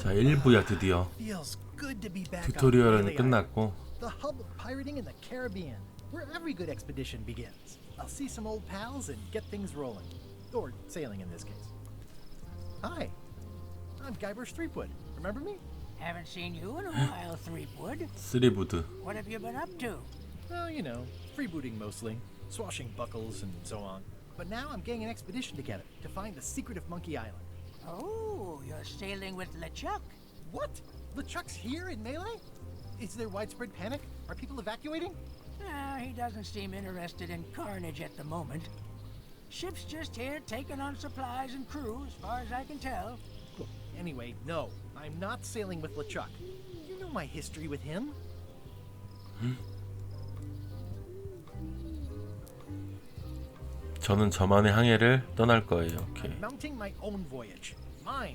자, 1부야 드디어. Feels good to be back on 튜토리얼은 Whaley 끝났고. Island, the hub of pirating in the Caribbean, where every good expedition begins. I'll see some old pals and get things rolling, or sailing in this case. Hi, I'm Guybrush Threepwood. Remember me? Haven't seen you in a while, Threepwood. 쓰립우드. What have you been up to? Well, you know, freebooting mostly, swashbuckles and so on. But now I'm getting an expedition together to find the secret of Monkey Island. Oh, you're sailing with LeCHuck. What? LeChuck's here in Melee? Is there widespread panic? Are people evacuating? He doesn't seem interested in carnage at the moment. Ship's just here taking on supplies and crew, as far as I can tell. Anyway, no, I'm not sailing with LeChuck. You know my history with him. 저는 저만의 항해를 떠날 거예요. 오케이. I'm mounting my own voyage. Mine.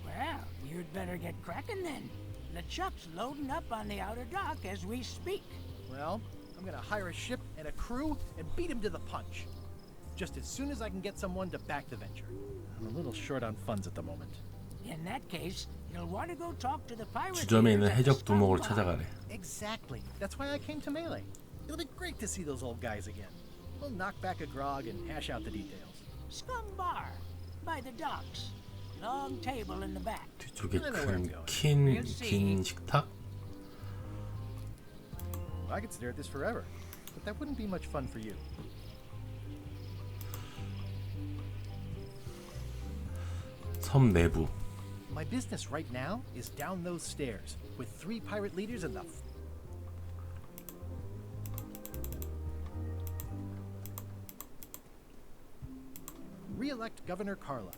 Well, you'd better get cracking then. LeChuck's loading up on the outer dock as we speak. Well, I'm gonna hire a ship and a crew and beat him to the punch. Just as soon as I can get someone to back the venture. I'm a little short on funds at the moment. In that case, you'll want to go talk to the pirate. 주점에 있는 leaders at the 해적 두목을 scum bar. 찾아가래. Exactly. That's why I came to Melee. It'll be great to see those old guys again. We'll knock back a grog and hash out the details. Scum bar, by the docks. Long table in the back. 뒤쪽에 긴 식탁? I could stare at this forever, but that wouldn't be much fun for you. 섬 내부. My business right now is down those stairs with 3 pirate leaders and the re-elect Governor Carla.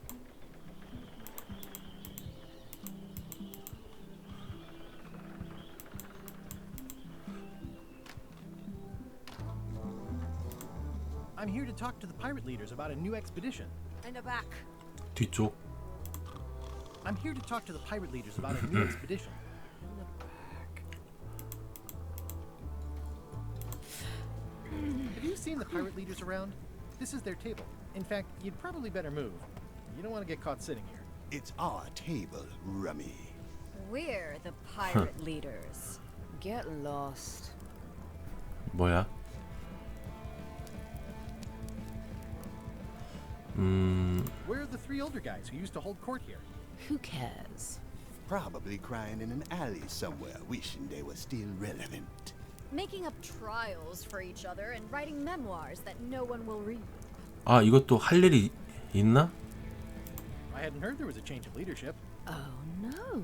I'm here to talk to the pirate leaders about a new expedition. In the back. 뒤쪽. I'm here to talk to the pirate leaders about a new expedition. In the back. Have you seen the pirate leaders around? This is their table. In fact, you'd probably better move. You don't want to get caught sitting here. It's our table, Rummy. We're the pirate leaders. Get lost. 뭐야? Where are the 3 older guys who used to hold court here? Who cares? Probably crying in an alley somewhere, wishing they were still relevant. Making up trials for each other and writing memoirs that no one will read. 아, 이것도 할 일이 있나? I hadn't heard there was a change of leadership. Oh no.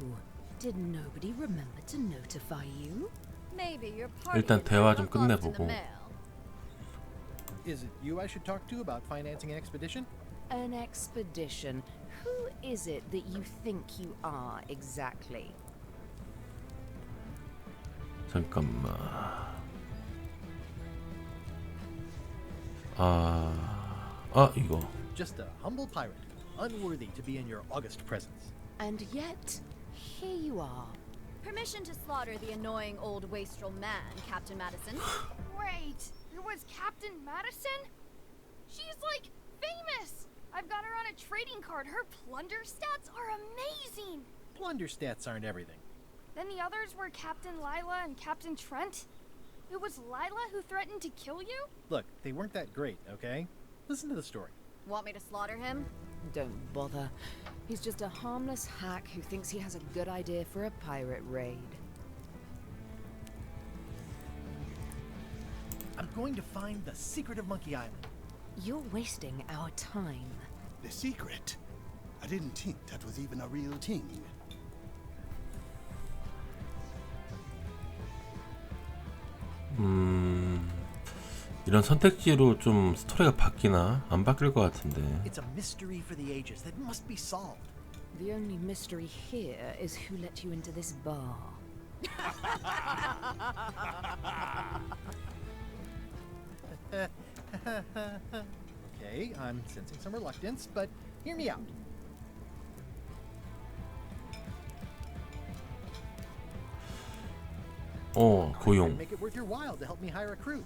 Did nobody remember to notify you? Maybe your party 일단 대화 좀 got lost in the 끝내보고. mail. Is it you I should talk to about financing an expedition? An expedition. Who is it that you think you are exactly? 잠깐만. 이거. Just a humble pirate, unworthy to be in your august presence. And yet, here you are. Permission to slaughter the annoying old wastrel man, Captain Madison. Wait, there was Captain Madison? She's like famous! I've got her on a trading card. Her plunder stats are amazing! Plunder stats aren't everything. Then the others were Captain Lila and Captain Trent. It was Lila who threatened to kill you? Look, they weren't that great, okay? Listen to the story. Want me to slaughter him? Don't bother. He's just a harmless hack who thinks he has a good idea for a pirate raid. I'm going to find the secret of Monkey Island. You're wasting our time. The secret? I didn't think that was even a real thing. 이런 선택지로 좀 스토리가 바뀌나? 안 바뀔 것 같은데. It's a mystery for the ages that must be solved. The only mystery here is who let you into this bar. Okay, I'm sensing some reluctance, but hear me out. 고용. Make it worth your while to help me hire a crew.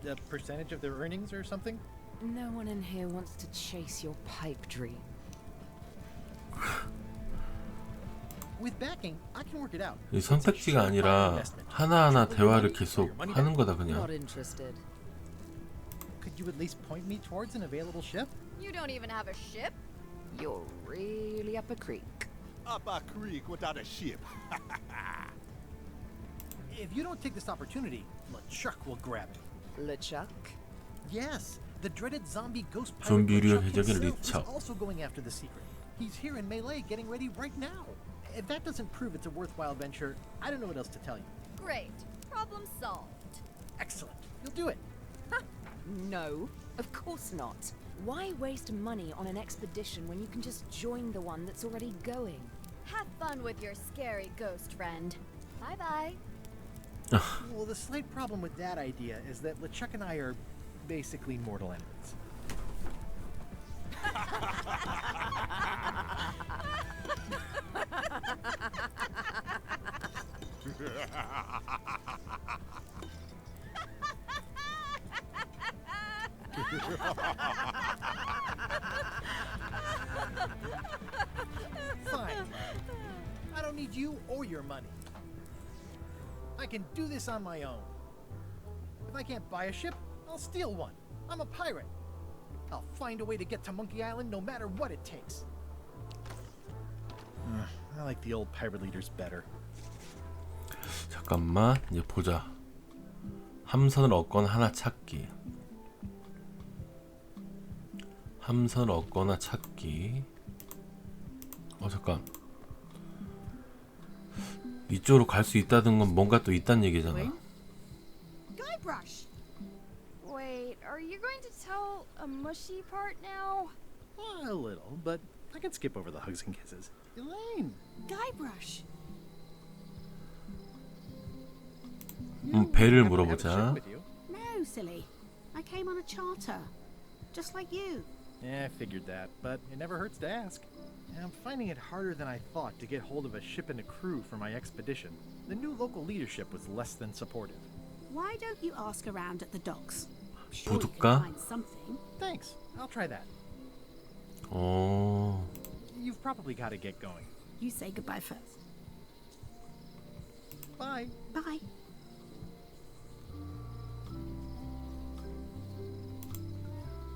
A percentage of their earnings or something? No one in here wants to chase your pipe dream. With backing, I can work it out. 이 선택지가 아니라 하나하나 대화를 계속 하는 거다 그냥. Not interested. Could you at least point me towards an available ship? You don't even have a ship? You're really up a creek. Up a creek without a ship. If you don't take this opportunity, LeCHuck will grab it. LeCHuck? Yes, the dreaded zombie ghost pirate 좀비류 LeCHuck 해적인 himself is LeCHuck. also going after the secret. He's here in Melee getting ready right now. If that doesn't prove it's a worthwhile venture, I don't know what else to tell you. Great. Problem solved. Excellent. You'll do it. No, of course not. Why waste money on an expedition when you can just join the one that's already going? Have fun with your scary ghost friend. Bye-bye. Well, the slight problem with that idea is that LeCHuck and I are basically mortal enemies. Fine. I don't need you or your money. I can do this on my own. If I can't buy a ship, I'll steal one. I'm a pirate. I'll find a way to get to Monkey Island no matter what it takes. I like the old pirate leaders better. 잠깐만 이제 보자. 함선을 얻거나 하나 찾기. 함선을 얻거나 찾기. 잠깐. 이쪽으로 갈 수 있다는 건 뭔가 또 있다는 얘기잖아. Guybrush! Wait, are you going to tell a mushy part now? A little, but I can skip over the hugs and kisses. Elaine! Guybrush! 배를 Happen to have a 물어보자. ship with you? No, silly. I came on a charter, just like you. Yeah, I figured that, but it never hurts to ask. I'm finding it harder than I thought to get hold of a ship and a crew for my expedition. The new local leadership was less than supportive. Why don't you ask around at the docks? I'm sure you 부둣가? can find something. Thanks, I'll try that. 어. You've probably got to get going. You say goodbye first. Bye. Bye.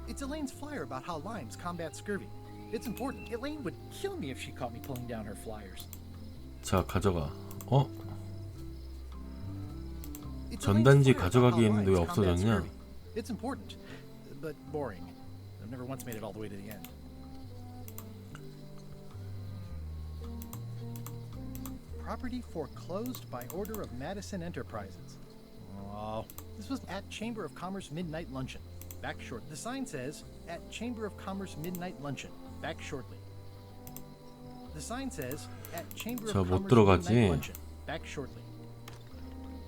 It's Elaine's flyer about how limes combat scurvy. It's important. Elaine would kill me if she caught me pulling down her flyers. 자, 가져가. It's 전단지 Elaine's flyer about 가져가기 how 했는데 왜 limes combat 없어졌냐? scurvy. It's important, but boring. I've never once made it all the way to the end. Property foreclosed by order of Madison Enterprises. Oh, this was at Chamber of Commerce Midnight Luncheon. Back short. The sign says, at Chamber of Commerce Midnight Luncheon. Back shortly. The sign says, at Chamber 저 of 못 Commerce 들어가지. Midnight Luncheon. Back shortly.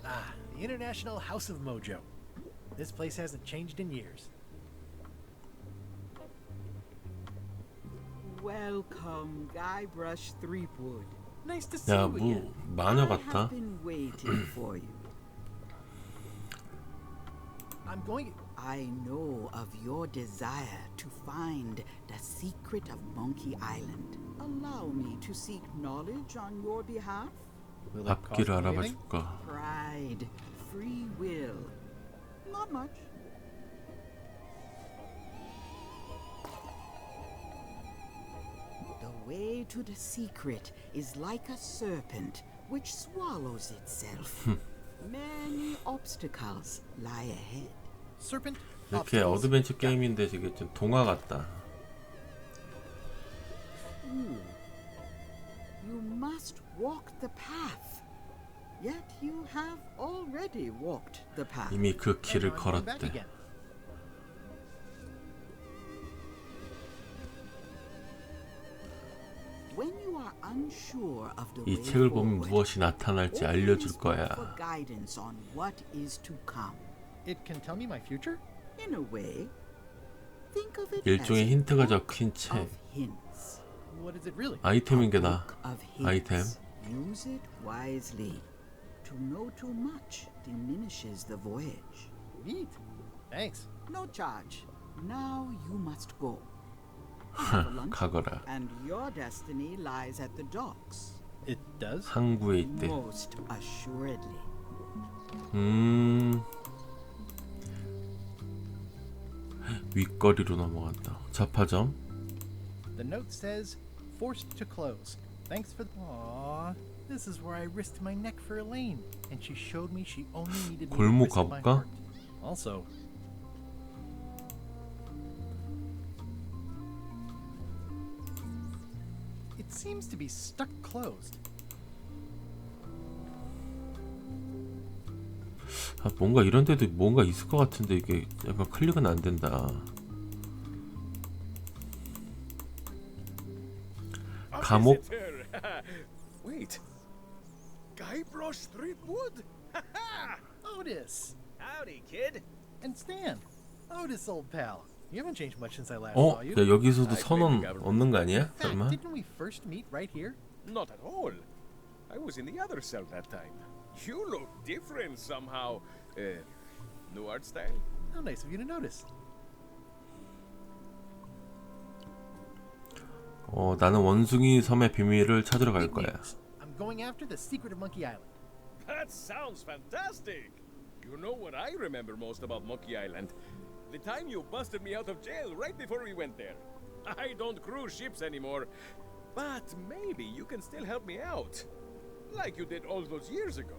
Ah, the International House of Mojo. This place hasn't changed in years. Welcome, Guybrush Threepwood. Nice to see 야, you again. 마녀 I 같다. have been waiting for you. I'm going. I know of your desire to find the secret of Monkey Island. Allow me to seek knowledge on your behalf. Will it cost 앞길을 me 알아봐 anything? 줄까? Pride, free will. Not much. The way to the secret is like a serpent which swallows itself. Many obstacles lie ahead. Serpent. 이렇게 obstacles. 어드벤처 게임인데 이게 좀 동화 같다. You must walk the path. Yet you have already walked the path. 이미 그 And 길을 now I'm going back 걸었대. again. When you are unsure of the 이 way 책을 보면 forward, 무엇이 나타날지 always 알려줄 look 거야. for guidance on what is to come. It can tell me my future? In a way, think of it 일종의 as 힌트가 a book 적힌 책. of hints. What is it really? 아이템인 A 게다. book of 아이템. hints. Use it wisely. To know too much diminishes the voyage. Neat. Thanks. No charge. Now you must go. I have a lunch, 가거라. and your destiny lies at the docks. It does. 항구에 있대. Most assuredly. 윗거리로 넘어간다. 잡화점. The note says, forced to close. Thanks for. Aww, this is where I risked my neck for Elaine, and she showed me she only needed me to 골목 risk my 가볼까? heart. Also, it seems to be stuck closed. 아, 뭔가 이런 데도 뭔가 있을 것 같은데 이게 약간 클릭은 안 된다. 감옥? Wait. Guybrush Threepwood? Otis! Howdy, kid. And Stan! Otis, old pal. You haven't changed much since I last 어? saw you. 야, 여기서도 선언 얻는 거 아니야? In fact, 설마? didn't we first meet right here? Not at all. I was in the other cell that time. You look different somehow. New art style? How nice of you to notice. 나는 원숭이 섬의 비밀을 찾으러 갈 Big 거야. news. I'm going after the secret of Monkey Island. That sounds fantastic. You know what I remember most about Monkey Island? The time you busted me out of jail right before we went there. I don't cruise ships anymore, but maybe you can still help me out, like you did all those years ago.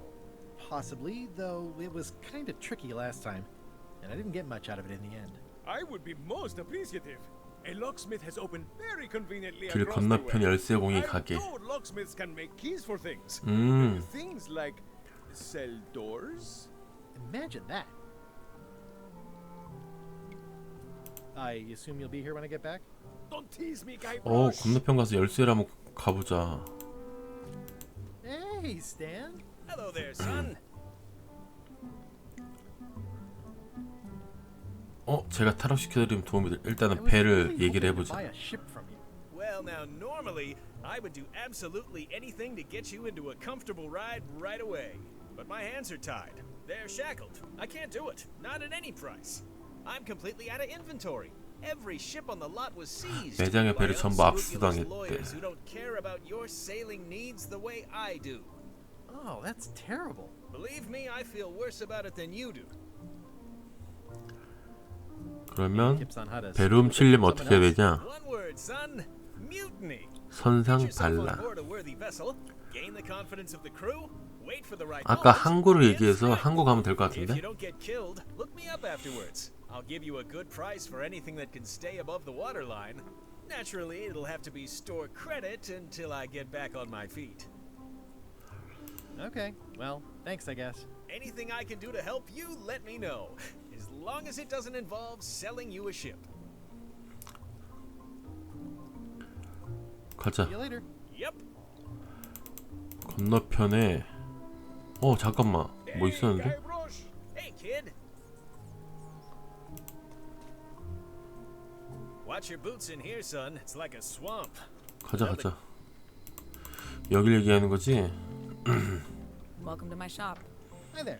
Possibly, though it was kind of tricky last time, and I didn't get much out of it in the end. I would be most appreciative. A locksmith has opened very conveniently 길 across the 건너편 way. 열쇠공이 I'm 가게. told locksmiths can make keys for things. Things like cell doors. Imagine that. I assume you'll be here when I get back? Don't tease me, Guybrush. 건너편 가서 열쇠를 한번 가보자. Hey, Stan. Hello there, son. 제가 탈옥시켜드리면 도움이 될. 일단은 배를 얘기를 해보자. Buy a ship from you. Well, now, normally, I would do absolutely anything to get you into a comfortable ride right away. But my hands are tied. They're shackled. I can't do it. Not at any price. I'm completely out of inventory. Every ship on the lot was seized 매장의 by 배를 전부 unscrupulous 압수당했대. lawyers who don't care about your sailing needs the way I do. Oh, that's terrible. Believe me, I feel worse about it than you do. 그러면 Tips on how to 배를 훔치려면 어떻게 해야 되냐? One word, son. Mutiny. 선상 Get yourself on 발라. board a worthy vessel, gain the confidence of the crew, wait for the right 아까 moment, 항구를 and 얘기해서 strike. 항구 가면 될 것 If you 같은데? don't get killed, look me up afterwards. I'll give you a good price for anything that can stay above the waterline. Naturally, it'll have to be store credit until I get back on my feet. Okay, well, thanks, I guess. Anything I can do to help you, let me know. As long as it doesn't involve selling you a ship. 가자. See you later. Yep. 건너편에 잠깐만. 뭐 있었는데? Guybrush. Hey, kid. Watch your boots in here, son. It's like a swamp. 가자. 여길 얘기하는 거지? Welcome to my shop. Hi there.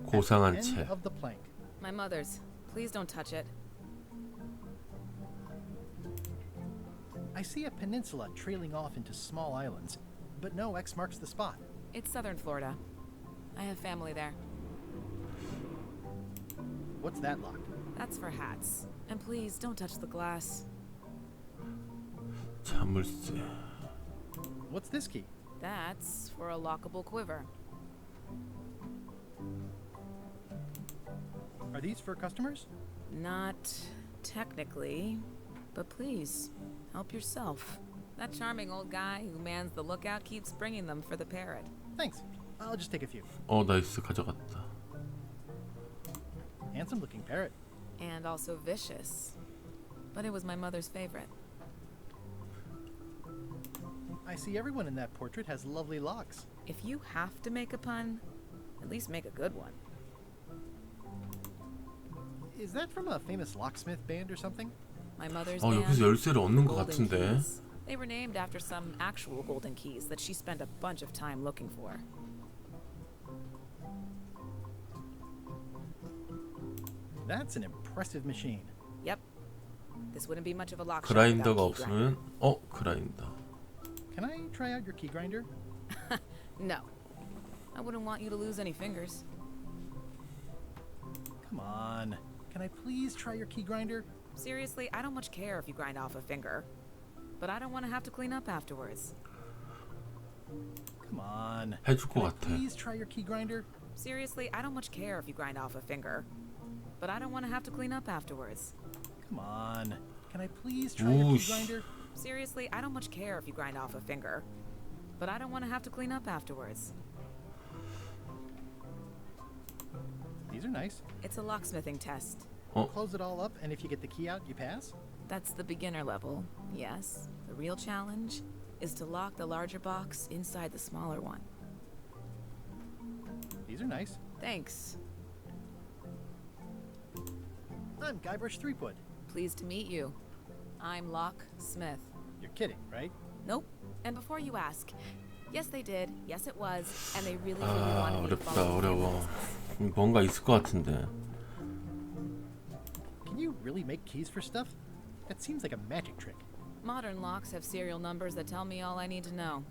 고상한 End 채. of the plank. My mother's. Please don't touch it. I see a peninsula trailing off into small islands, but no X marks the spot. It's southern Florida. I have family there. What's that lock? That's for hats. And please don't touch the glass. 자물쇠. What's this key? That's for a lockable quiver. Are these for customers? Not technically, but please, help yourself. That charming old guy who mans the lookout keeps bringing them for the parrot. Thanks. I'll just take a few. 나이스. 가져갔다. Handsome looking parrot. And also vicious. But it was my mother's favorite. I see everyone in that portrait has lovely locks. If you have to make a pun, at least make a good one. Is that from a famous locksmith band or something? My mother's 여기서 band, 열쇠를 얻는 것 Golden 같은데. Keys. They were named after some actual golden keys that she spent a bunch of time looking for. That's an impressive machine. Yep. The This wouldn't be much of a lock shop without 그라인더가 key grinder. 없으면 그라인더. Can I try out your key grinder? No. I wouldn't want you to lose any fingers. Come on. Can I please try your key grinder? Seriously, I don't much care if you grind off a finger. But I don't want to have to clean up afterwards. Come on. 해줄 것 Can I 같아. please try your key grinder? Seriously, I don't much care if you grind off a finger. But I don't want to have to clean up afterwards. Come on. Can I please try your key Oosh. grinder? Seriously, I don't much care if you grind off a finger. But I don't want to have to clean up afterwards. These are nice. It's a locksmithing test. Close it all up, and if you get the key out, you pass? That's the beginner level, yes. The real challenge is to lock the larger box inside the smaller one. These are nice. Thanks. I'm Guybrush Threepwood. Pleased to meet you. I'm Locksmith. You're kidding, right? Nope. And before you ask, yes they did, yes it was, and they really wanted me to 어렵다, follow the 어려워. family. 뭔가 있을 것 같은데. Can you really make keys for stuff? That seems like a magic trick. Modern locks have serial numbers that tell me all I need to know.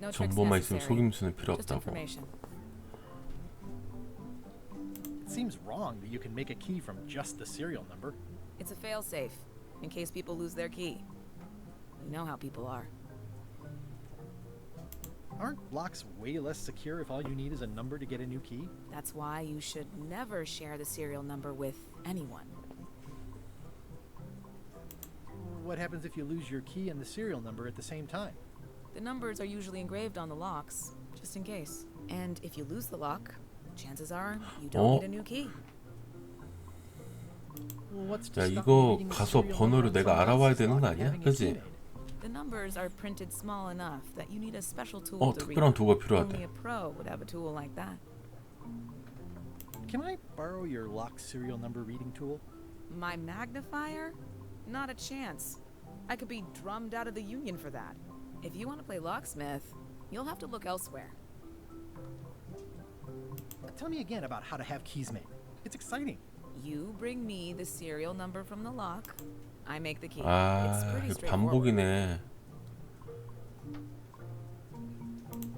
No tricks 정보만 있으면 necessary. 속임수는 필요 Just 없다고. information. It seems wrong that you can make a key from just the serial number. It's a fail-safe, in case people lose their key. You know how people are. Aren't locks way less secure if all you need is a number to get a new key? That's why you should never share the serial number with anyone. What happens if you lose your key and the serial number at the same time? The numbers are usually engraved on the locks, just in case. And if you lose the lock, chances are you don't need a new key. Well, what's to 야, stop 이거 me reading the 가서 serial 번호를 number on 내가 someone 알아봐야 else's 되는 lock 거 and 아니야? having a key 그치? made? The numbers are printed small enough that you need a special tool to read. 특별한 도구가 Only 필요하대. a pro would have a tool like that. Can I borrow your lock serial number reading tool? My magnifier? Not a chance. I could be drummed out of the union for that. If you want to play locksmith, you'll have to look elsewhere. Tell me again about how to have keys made. It's exciting. You bring me the serial number from the lock. I make the key. It's 아, pretty 이거 straightforward. 반복이네.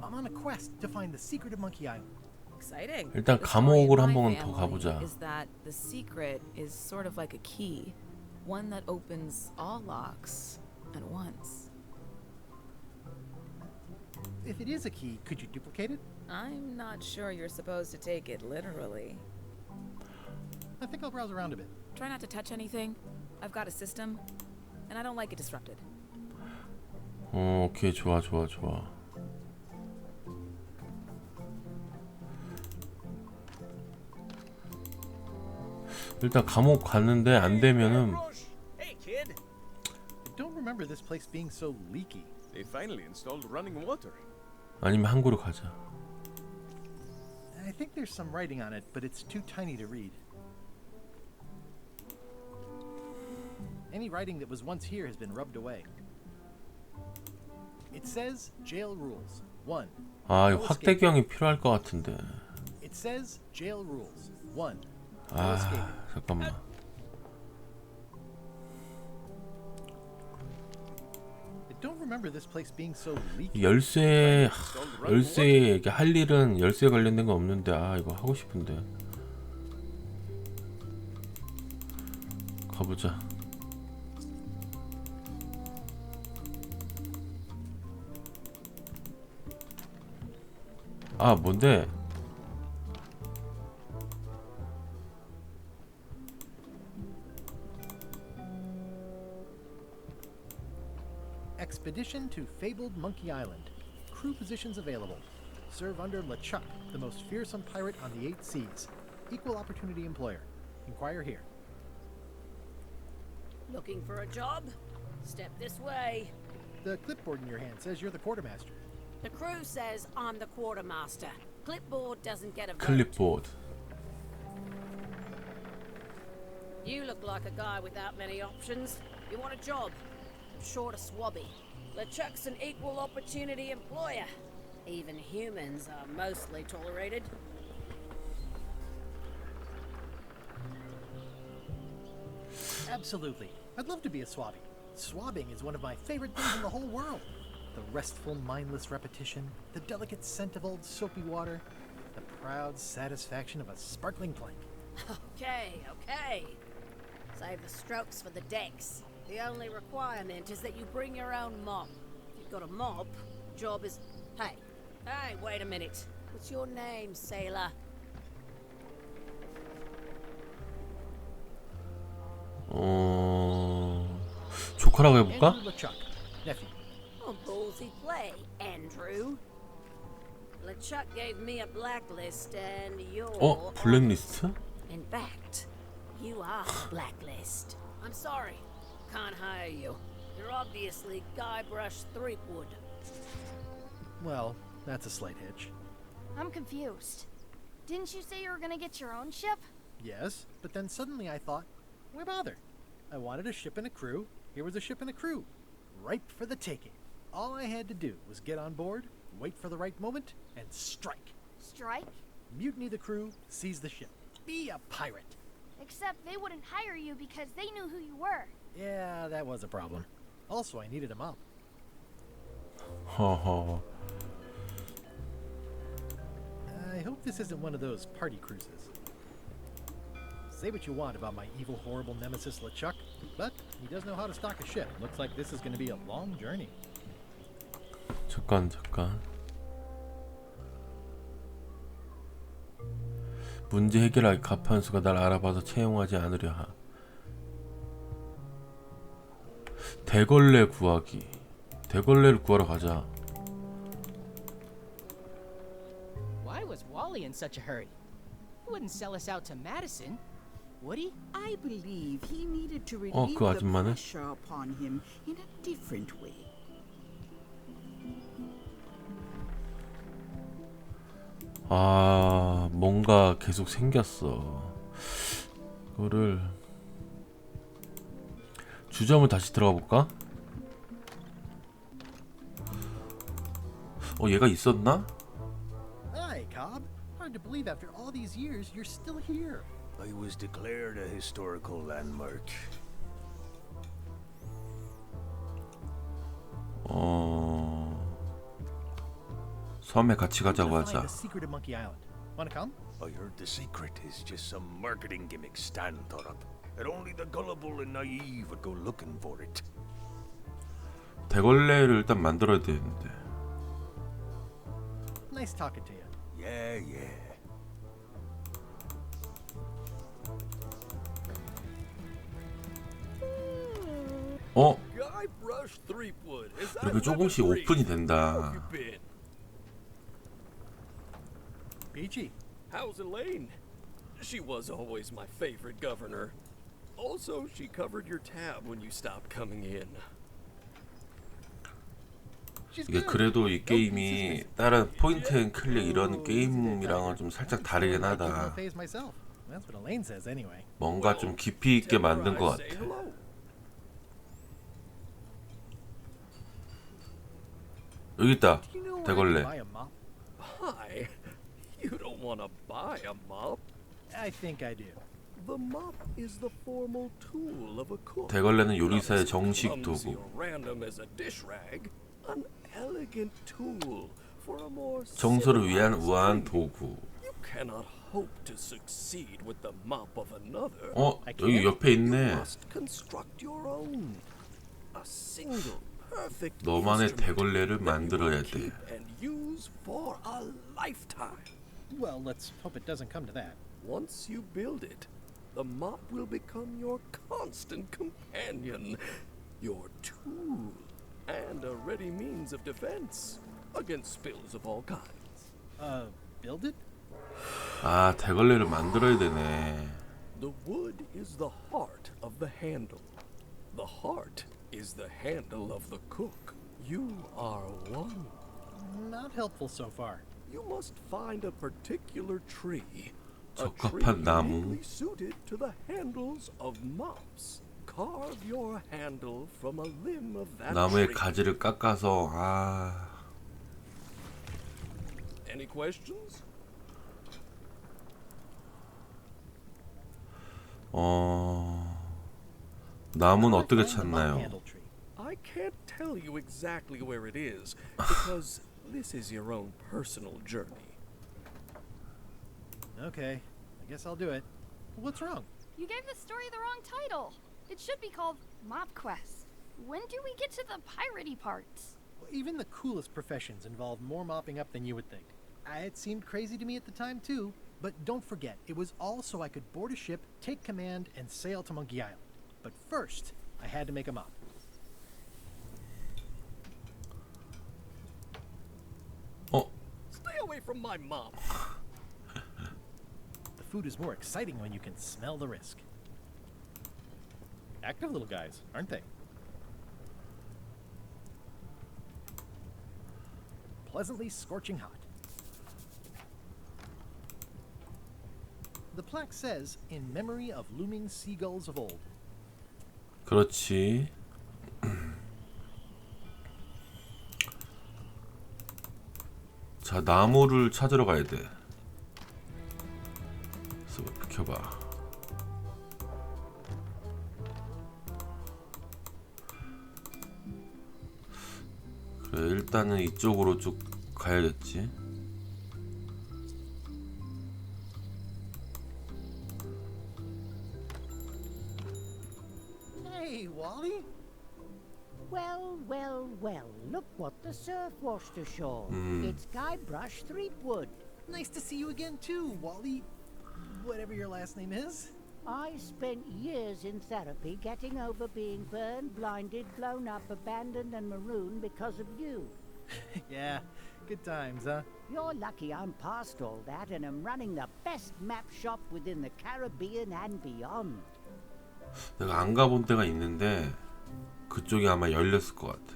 I'm on a quest to find the secret of Monkey Island. Exciting. 일단 The story in 감옥을 my 한 번 더 family 가보자. is that the secret is sort of like a key, one that opens all locks at once. If it is a key, could you duplicate it? I'm not sure you're supposed to take it literally. I think I'll browse around a bit. Try not to touch anything. I've got a system, and I don't like it disrupted. 오케이, 좋아, 좋아, 좋아. 일단 감옥 갔는데 안 되면은 Hey, kid. I don't remember this place being so leaky. They finally installed running water. 아니면 항구로 가자. I think there's some writing on it, but it's too tiny to read. Any writing that was once here has been rubbed away. It says jail rules. 1. 아, No 이 escape. 확대경이 필요할 것 같은데. It says jail rules. 1. No 아, escaping. 잠깐만. I don't remember this place being so leaky. 열쇠에 이게 할 일은 열쇠 관련된 거 없는데, 아, 이거 하고 싶은데. 가보자. 아, 뭔데? Expedition to fabled Monkey Island. Crew positions available. Serve under LeCHuck, the most fearsome pirate on the 8 seas. Equal opportunity employer. Inquire here. Looking for a job? Step this way. The clipboard in your hand says you're the quartermaster. The crew says I'm the quartermaster. Clipboard doesn't get a vote. 클립보드. You look like a guy without many options. You want a job? I'm short of swabby. LeChuck's an equal opportunity employer. Even humans are mostly tolerated. Absolutely. I'd love to be a swabby. Swabbing is one of my favorite things in the whole world. The restful, mindless repetition, the delicate scent of old soapy water, the proud satisfaction of a sparkling plank. Okay, okay. Save the strokes for the decks. The only requirement is that you bring your own mop. If you've got a mop, the job is... Hey, wait a minute. What's your name, sailor? 조카라고 해볼까? Andrew LeCHuck, nephew. A ballsy play, Andrew. LeCHuck gave me a blacklist and you're... 블랙리스트? In fact, you are blacklist. I'm sorry, can't hire you. You're obviously Guybrush Threepwood. Well, that's a slight hitch. I'm confused. Didn't you say you were gonna get your own ship? Yes, but then suddenly I thought, why bother? I wanted a ship and a crew. Here was a ship and a crew. Ripe for the taking. All I had to do was get on board, wait for the right moment, and strike. Strike? Mutiny the crew, seize the ship. Be a pirate. Except they wouldn't hire you because they knew who you were. Yeah, that was a problem. Also, I needed a mop. 허허. I hope this isn't one of those party cruises. Say what you want about my evil, horrible nemesis LeChuck, but he does know how to stock a ship. Looks like this is going to be a long journey. 잠깐. 문제 해결하기 가판수가 날 알아봐서 채용하지 않으려 하. 대걸레 구하기. 대걸레를 구하러 가자. Why was Wally in such a hurry? He wouldn't sell us out to Madison, would he? I believe he needed to relieve 그 the 아줌마는? pressure upon him in a different way. 뭔가 계속 생겼어. 이거를 주점을 다시 들어가 볼까? 얘가 있었나? Hi, Cobb. Hard to believe after all these years you're still here. I was declared a historical landmark. 섬에 같이 가자고 Find 하자. the secret of Monkey Island. Wanna come? I heard the secret is just some marketing gimmick Stan thought up. That only the gullible and naive would go looking for it. 대걸레를 일단 만들어야 되는데. Nice talking to you. Yeah. Guybrush Threepwood. 이렇게 조금씩 오픈이 된다. Peachy. How's Elaine? She was always my favorite governor. Also, she covered your tab when you stopped coming in. 이게 그래도 이 게임이 다른 포인트 앤 클릭 이런 게임이랑은 좀 살짝 다르긴 하다. 뭔가 좀 깊이 있게 만든 것 같아. 여기 있다. 대걸레. Hi. You don't want to buy a mop. I think I do. The mop is the formal tool of a cook. 대걸레는 요리사의 정식 도구. Random as a dish rag. An elegant tool for a more 정서를 위한 우아한 도구. You cannot hope to succeed with the mop of another. 여기 옆에 있네. You must construct your own. A single perfect 너만의 대걸레를 만들어야 돼. and use for a lifetime. Well, let's hope it doesn't come to that. Once you build it, the mop will become your constant companion, your tool, and a ready means of defense against spills of all kinds. Build it? 대걸레를 만들어야 되네. The wood is the heart of the handle. The heart is the handle of the cook. You are one. Not helpful so far. You must find a particular tree. A 적합한 tree 나무. uniquely suited to the handles of mops. Carve your handle from a limb of that 나무의 tree. 가지를 깎아서 Any questions? 나무는 어떻게 찾나요? I can't tell you exactly where it is because this is your own personal journey. Okay, I guess I'll do it. What's wrong? You gave the story the wrong title. It should be called Mop Quest. When do we get to the piratey parts? Even the coolest professions involve more mopping up than you would think. It seemed crazy to me at the time too, but don't forget, it was all so I could board a ship, take command, and sail to Monkey Island. But first, I had to make a mop. Stay away from my mop. The food is more exciting when you can smell the risk. Active little guys, aren't they? Pleasantly scorching hot. The plaque says, in memory of looming seagulls of old. 그렇지. 자, 나무를 찾으러 가야 돼. 비켜봐. 그래, 일단은 이쪽으로 쭉 가야겠지. Hey, Wally. Well, well, well, look what the surf washed ashore. It's Guybrush Threepwood. Nice to see you again too, Wally. Whatever your last name is. I spent years in therapy getting over being burned, blinded, blown up, abandoned and marooned because of you. Yeah, good times, huh? You're lucky I'm past all that and am running the best map shop within the Caribbean and beyond. 내가 안 가본 데가 있는데 그쪽이 아마 열렸을 것 같아.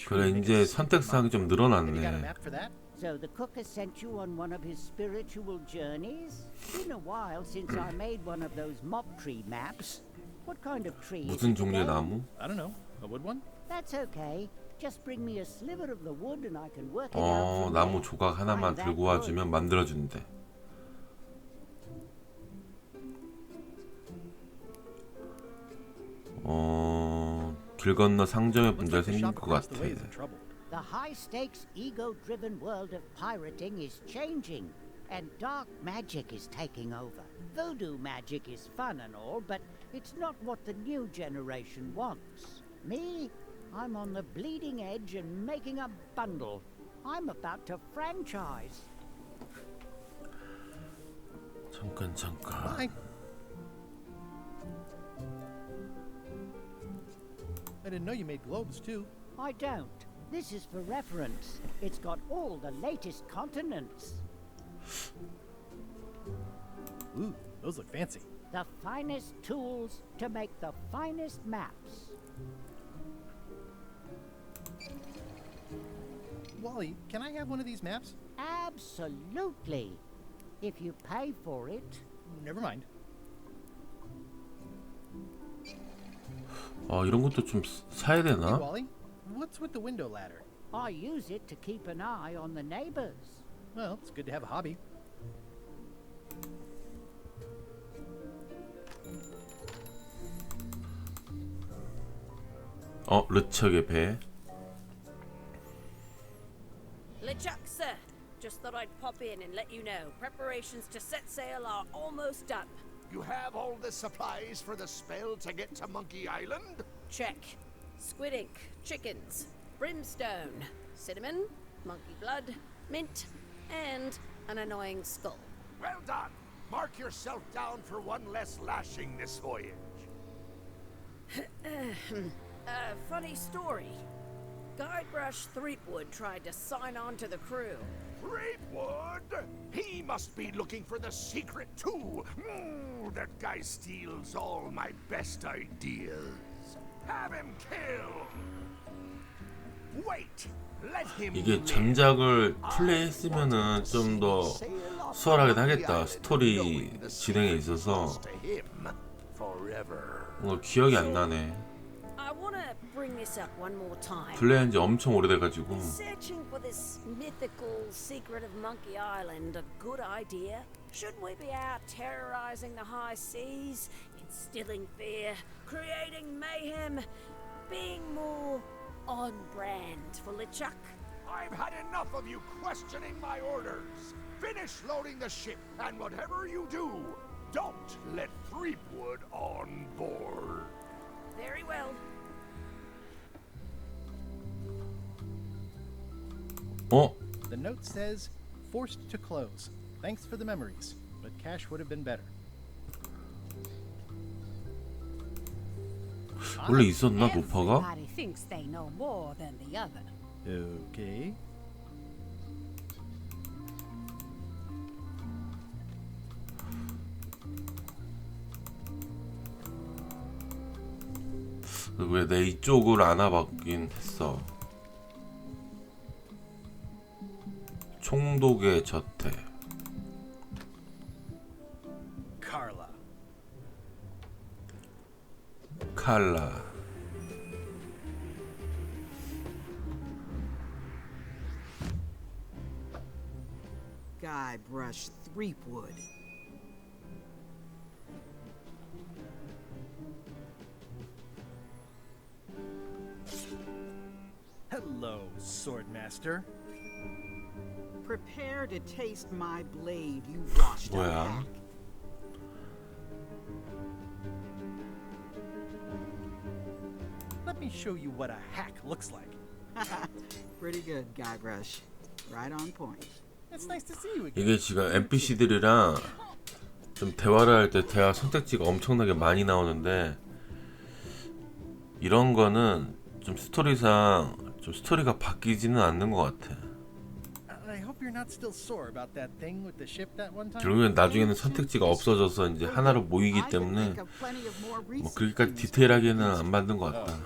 그래, 이제 선택사항이 좀 늘어났네. So the cook has sent you on one of his spiritual journeys? Been a while since I made one of those mop tree maps. What kind of tree? 무슨 종류의 나무? I don't know. A wood one? That's okay. Just bring me a sliver of the wood and I can work it out. 나무 조각 하나만 들고 와주면 만들어준대. 길 건너 상점에 문제가 생긴 것 같아. The high-stakes, ego-driven world of pirating is changing, and dark magic is taking over. Voodoo magic is fun and all, but it's not what the new generation wants. Me, I'm on the bleeding edge and making a bundle. I'm about to franchise. 잠깐. Bye. I didn't know you made globes too. I don't. This is for reference. It's got all the latest continents. Ooh, those look fancy. The finest tools to make the finest maps. Wally, can I have one of these maps? Absolutely. If you pay for it. Never mind. 이런 것도 좀 사야 되나? Hey, Wally, what's with the window ladder? I use it to keep an eye on the neighbors. Well, it's good to have a hobby. 르척의 배. LeCHuck, sir. Just thought I'd pop in and let you know. Preparations to set sail are almost done. You have all the supplies for the spell to get to Monkey Island? Check. Squid ink, chickens, brimstone, cinnamon, monkey blood, mint, and an annoying skull. Well done. Mark yourself down for one less lashing this voyage. Funny story. Guybrush Threepwood tried to sign on to the crew. Threepwood? He must be looking for the secret too. That guy steals all my best ideas. Have him killed. Wait. Let him. 이게 전작을 플레이했으면은 좀 더 수월하게 하겠다. 스토리 진행에 있어서. 기억이 안 나네. I want to bring this up one more time. 플레이한 지 엄청 오래돼가지고. Searching for this mythical secret of Monkey Island a good idea? Shouldn't we be out terrorizing the high seas, instilling fear, creating mayhem, being more on brand for LeCHuck? I've had enough of you questioning my orders. Finish loading the ship, and whatever you do, don't let Threepwood on board. Very well. 어? The note says, forced to close. Thanks for the memories, but cash would have been better. 원래 있었나 노파가? Everybody thinks they know more than the other. Okay. 왜 내 이쪽을 안아봤긴 했어. 총독의 저택. Carla. 칼라. Guybrush Threepwood. Hello, Swordmaster. Prepare to taste my blade, you washed up 뭐야? hack. Let me show you what a hack looks like. Pretty good, Guybrush. Right on point. It's nice to see you again. 이게 지금 NPC들이랑 좀 대화를 할 때 대화 선택지가 엄청나게 많이 나오는데 이런 거는 좀 스토리상 좀 스토리가 바뀌지는 않는 것 같아. I hope you're not still sore about that thing with the ship that one time. 결국엔 나중에는 선택지가 없어져서 이제 하나로 모이기 때문에 뭐 그렇게까지 디테일하게는 안 만든 것 같다.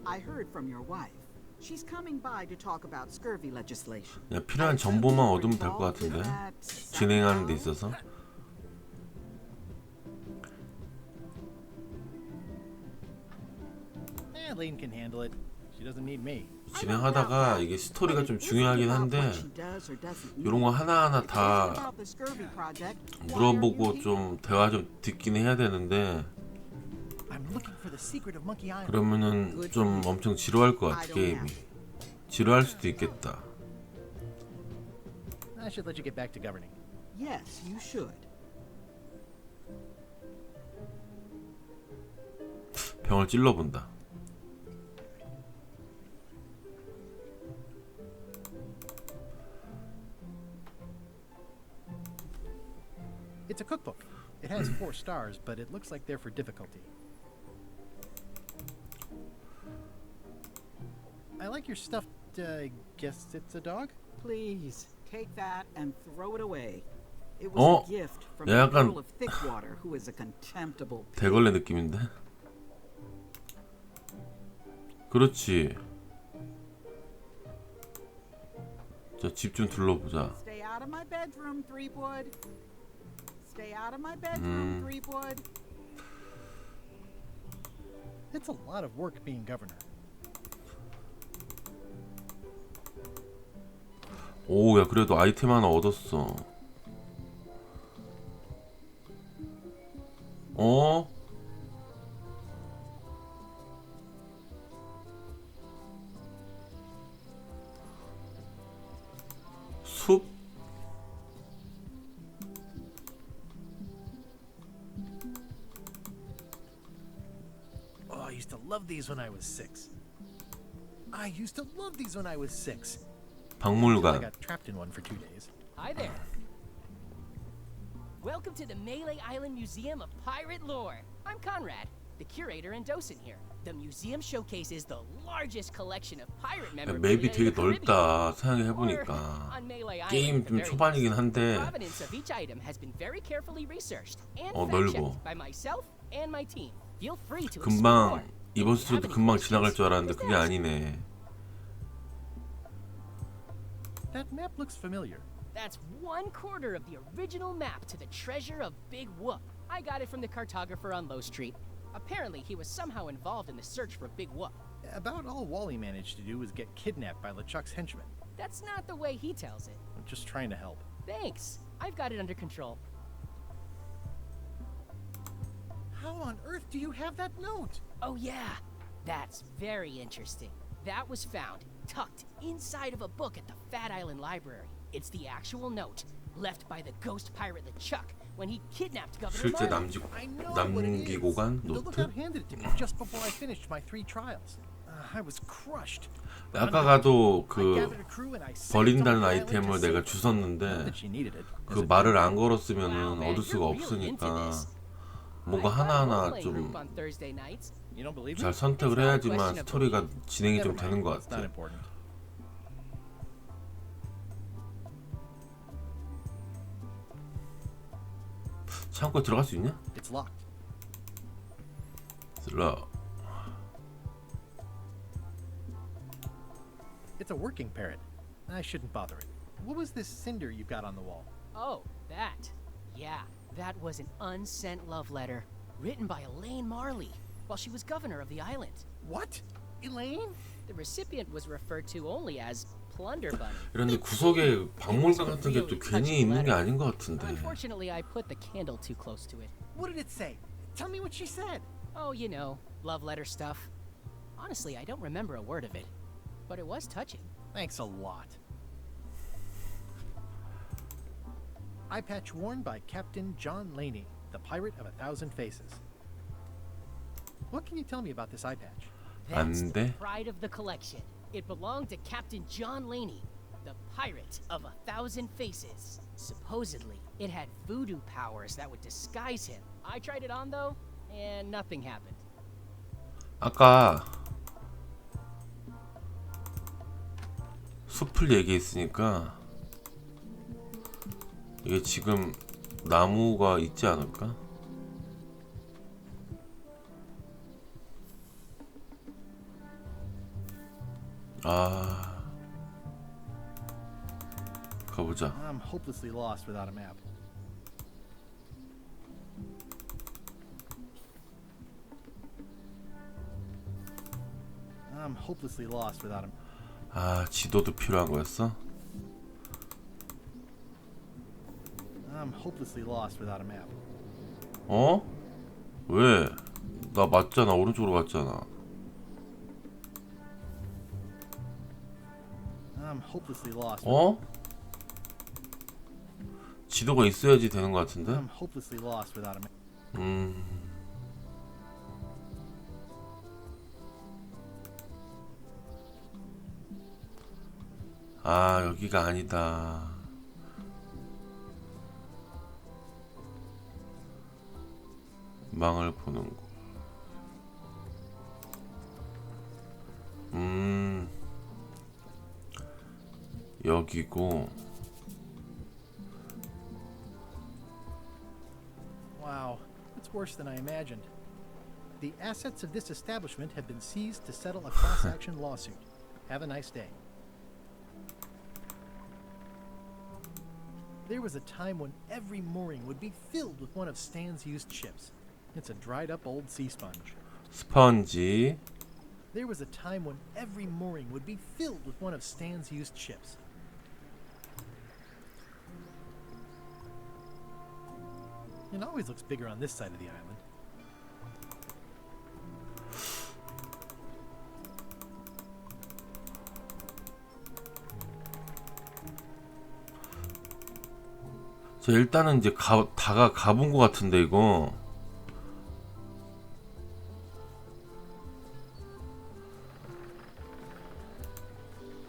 I heard from your wife. She's coming by to talk about scurvy legislation. 그냥 필요한 정보만 얻으면 될 것 같은데 진행하는 데 있어서. Lane can handle it. She doesn't need me. 진행하다가 이게 스토리가 좀 중요하긴 한데 이런 거 하나하나 다 물어보고 좀 대화 좀 듣긴 해야 되는데 그러면은 좀 엄청 지루할 것 같아 게임이. 지루할 수도 있겠다. I should let you get back to governing. Yes, you should. 병을 찔러본다. It's a cookbook. It has 4 stars, but it looks like they're for difficulty. I like your stuffed, guess it's a dog? Please, take that and throw it away. It was a gift from the Earl of Thickwater, who is a contemptible pig. 대걸레 느낌인데? 그렇지. 자, 집 좀 둘러보자. Stay out of my bedroom, Threepwood. Stay out of my bedroom, Threepwood. It's a lot of work being governor. 오, 야 그래도 아이템 하나 얻었어. 어? 숲? Oh, I used to love these when I was 6. I used to love these when I was 6. I 박물관. got trapped in one for 2 days. Hi there. Welcome to the Melee Island Museum of Pirate Lore. I'm Conrad, the curator and docent here. The museum showcases the largest collection of pirate 야, memorabilia 맵이 in 되게 the Caribbean. 넓다 생각해보니까. On Melee 게임 Island, 좀 초반이긴 한데 provenance of each item has been very carefully researched and 넓어. fact-checked by myself and my team. Feel free to 금방 explore. 이번 스토리도 금방 지나갈 줄 알았는데 그게 아니네. That map looks familiar. That's 1/4 of the original map to the treasure of Big Whoop. I got it from the cartographer on Low Street. Apparently, he was somehow involved in the search for Big Whoop. About all Wally managed to do was get kidnapped by LeChuck's henchmen. That's not the way he tells it. I'm just trying to help. Thanks. I've got it under control. How on earth do you have that note? Oh yeah, that's very interesting. That was found, tucked inside of a book at the Fat Island Library. It's the actual note, left by the ghost pirate LeChuck when he kidnapped Governor 실제 Marley. 남기고 간 The 노트? lookout handed it to me just before I finished my 3 trials. I was crushed. 아까가도 그 버린다는 아이템을 내가 주웠는데 그 말을 안 걸었으면은 얻을 수가 없으니까 뭔가 하나하나 좀 잘 선택을 해야지만 스토리가 진행이 좀 되는 것 같아. 창고에 들어갈 수 있냐? It's a working parrot. I shouldn't bother it. What was this cinder you got on the wall? Oh, that. Yeah, that was an unsent love letter written by Elaine Marley while she was governor of the island. What? Elaine? The recipient was referred to only as Plunder Bunny. 이런데 구석에 박물관 같은 게 또 괜히 있는 게 아닌 것 같은데. Unfortunately, I put the candle too close to it. What did it say? Tell me what she said. Oh, you know, love letter stuff. Honestly, I don't remember a word of it, but it was touching. Thanks a lot. Eye patch worn by Captain John Laney, the pirate of 1,000 faces. What can you tell me about this eye patch? That's the pride of the collection. It belonged to Captain John Laney, the pirate of 1,000 faces. Supposedly, it had voodoo powers that would disguise him. I tried it on though, and nothing happened. 아까 숲을 얘기했으니까 이게 지금 나무가 있지 않을까? 아, 가보자. I'm hopelessly lost without a map. I'm hopelessly lost without a map. 아, 지도도 필요한 거였어? I'm hopelessly lost without a map. 어? 왜? 나 맞잖아. 오른쪽으로 갔잖아. I'm hopelessly lost. 어? 지도가 있어야지 되는 것 같은데? I'm hopelessly lost without a map. 아, 여기가 아니다. 망을 보는 곳. 여기고. Wow, it's worse than I imagined. The assets of this establishment have been seized to settle a class-action lawsuit. Have a nice day. There was a time when every mooring would be filled with one of Stan's used ships. It's a dried-up old sea sponge. 스펀지. There was a time when every mooring would be filled with one of Stan's used ships. It always looks bigger on this side of the island. 자, 일단은 이제 다가 가본 것 같은데 이거.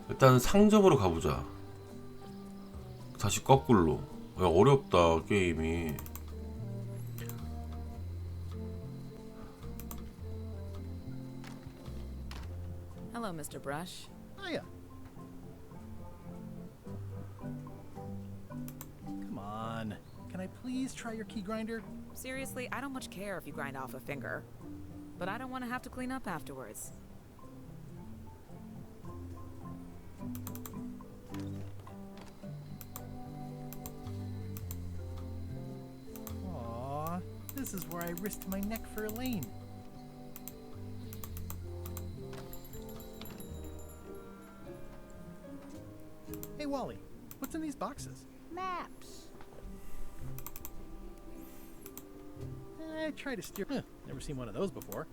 일단 상점으로 가보자. 다시 거꾸로. 야, 어렵다 게임이. Hello, Mr. Brush. Hiya. Come on. Can I please try your key grinder? Seriously, I don't much care if you grind off a finger. But I don't want to have to clean up afterwards. Aww, this is where I risked my neck for Elaine. Hey Wally, what's in these boxes? Maps. I try to steer. Never seen one of those before.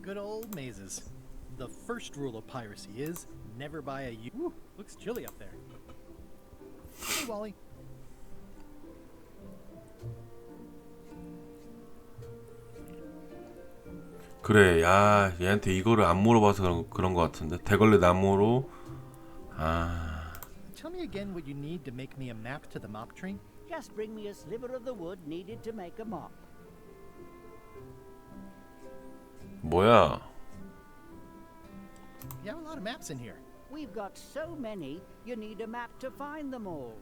Good old mazes. The first rule of piracy is never buy a. Ooh, looks chilly up there. Hey Wally. 그래, 야, 얘한테 이거를 안 물어봐서 그런 거 같은데. 대걸레 나무로. 아. Tell me again what you need to make me a map to the mop tree. Just bring me a sliver of the wood needed to make a mop. 뭐야? You have a lot of maps in here. We've got so many, you need a map to find them all.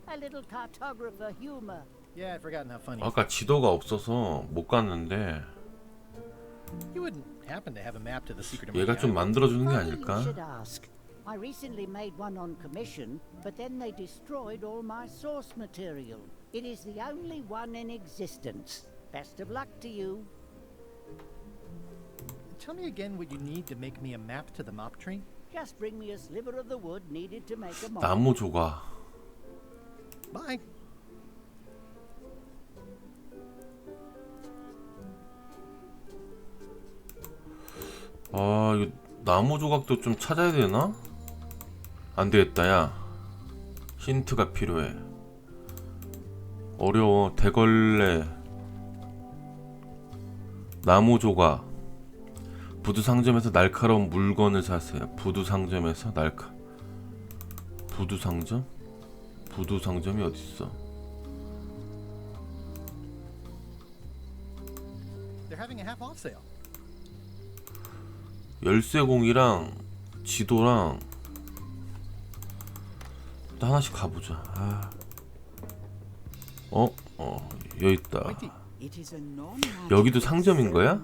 A little cartographer humor. Yeah, I'd forgotten how funny. 아까 지도가 없어서 못 갔는데. You wouldn't happen to have a map to the secret of 얘가 좀 만들어주는 게 Funny 아닐까? you should ask. I recently made one on commission, but then they destroyed all my source material. It is the only one in existence. Best of luck to you. Tell me again what you need to make me a map to the mop tree. Just bring me a sliver of the wood needed to make a mop. 나무 조각. Bye. 아, 이거 나무 조각도 좀 찾아야 되나? 안 되겠다, 야. 힌트가 필요해. 어려워. 대걸레. 나무 조각. 부두 상점에서 날카로운 물건을 사세요. 부두 상점에서 부두 상점? 부두 상점이 어디 있어? They're having a half off sale. 열쇠공이랑 지도랑 또 하나씩 가보자. 아. 여기 있다. 여기도 상점인 거야?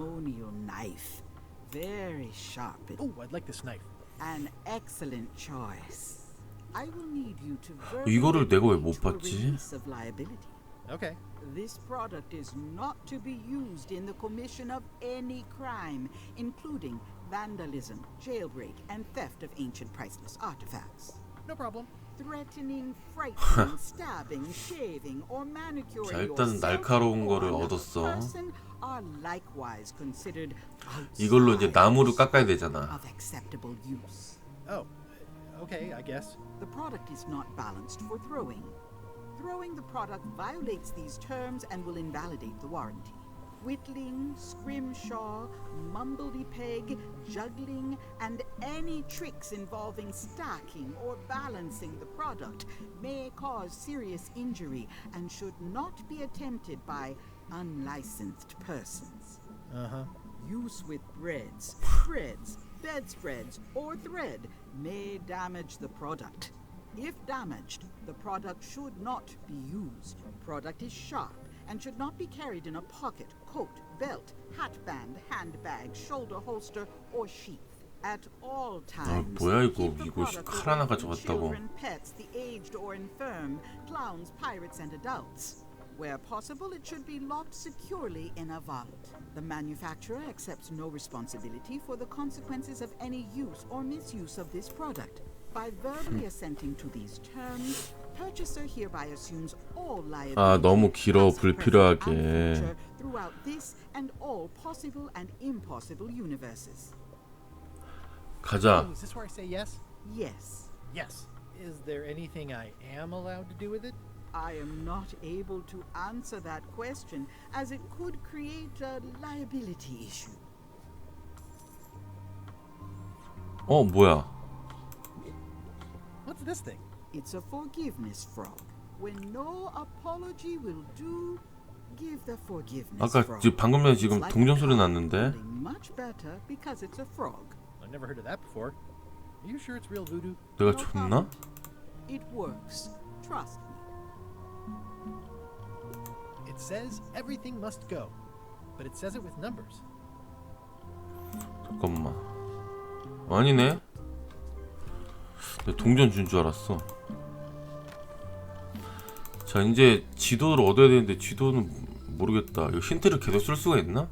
Very sharp. Oh, I'd like this knife. An excellent choice. I will need you to verbally 이거를 내가 왜 agree 못 to a 봤지? release of liability. Okay. This product is not to be used in the commission of any crime, including vandalism, jailbreak, and theft of ancient priceless artifacts. No problem. Threatening, frightening, stabbing, shaving, or manicuring 자, 일단 yourself 날카로운 or 거를 another 얻었어. person are likewise considered 이걸로 이제 나무를 깎아야 outside 되잖아. of acceptable use. Oh, okay, I guess. The product is not balanced for throwing. Throwing the product violates these terms and will invalidate the warranty. Whittling, scrimshaw, mumbledy-peg, juggling, and any tricks involving stacking or balancing the product may cause serious injury and should not be attempted by unlicensed persons. Uh-huh. Use with breads, threads, bedspreads, or thread may damage the product. If damaged, the product should not be used. Product is sharp and should not be carried in a pocket, coat, belt, hatband, handbag, shoulder holster, or sheath. At all times, 뭐야 이거 keep the 이거 product 칼 하나 away from 가져갔다고. children, pets, the aged or infirm, clowns, pirates, and adults. Where possible, it should be locked securely in a vault. The manufacturer accepts no responsibility for the consequences of any use or misuse of this product. By verbally assenting to these terms, purchaser hereby assumes all liability. 아, 너무 길어 past, present, 불필요하게. and future throughout this and all possible and impossible universes. 가자. Oh, is this where I say yes? Yes. Yes. Is there anything I am allowed to do with it? I am not able to answer that question as it could create a liability issue. 뭐야? What's this thing? It's a forgiveness frog. When no apology will do, give the forgiveness 아까 frog. 지금 방금 전에 It's 지금 like 동전 a 소리 cow, 났는데. only much better because it's a frog. I've never heard of that before. Are you sure it's real voodoo? 내가 No 줬나? problem. It works. Trust me. It says everything must go, but it says it with numbers. 잠깐만. 아니네. 내가 동전 준 줄 알았어. 자, 이제 지도를 얻어야 되는데 지도는 모르겠다. 이거 힌트를 계속 쓸 수가 있나?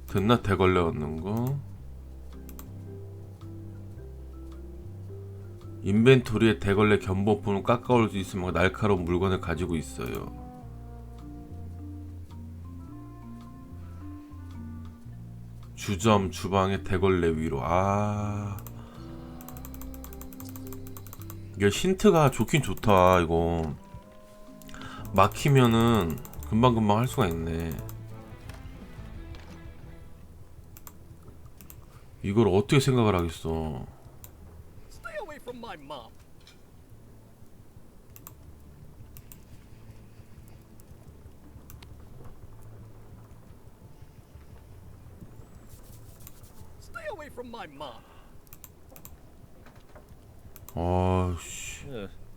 됐나? 대걸레 얻는 거. 인벤토리에 대걸레 견본품을 깎아올 수 있으며 날카로운 물건을 가지고 있어요. 주점 주방의 대걸레 위로. 이게 힌트가 좋긴 좋다. 이거 막히면은 금방금방 할 수가 있네. 이걸 어떻게 생각을 하겠어. Stay away from my mom. Stay away from my mom. 씨.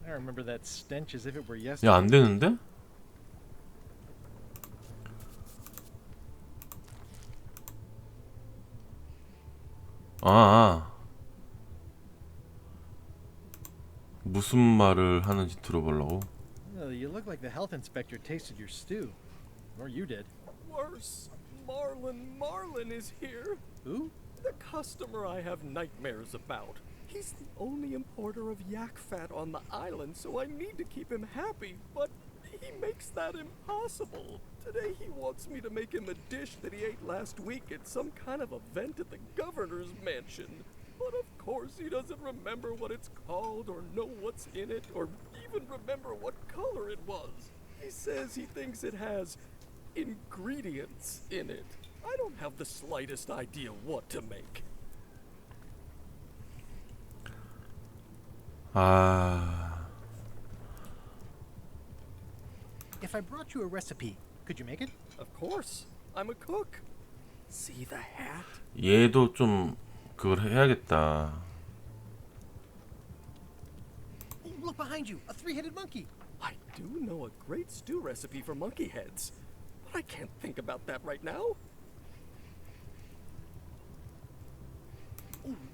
I remember that stench as if it were yesterday. 야, 안 되는데? 무슨 말을 하는지 들어보려고. You look like the health inspector tasted your stew. Or you did. Worse, Marlin is here. Who? The customer I have nightmares about. He's the only importer of yak fat on the island, so I need to keep him happy, but he makes that impossible. Today he wants me to make him a dish that he ate last week at some kind of event at the governor's mansion. But of course he doesn't remember what it's called or know what's in it or even remember what color it was. He says he thinks it has ingredients in it. I don't have the slightest idea what to make. If I brought you a recipe, could you make it? Of course. I'm a cook. See the hat? 얘도 좀 그걸 해야겠다. Look behind you, a three-headed monkey. I do know a great stew recipe for monkey heads, but I can't think about that right now.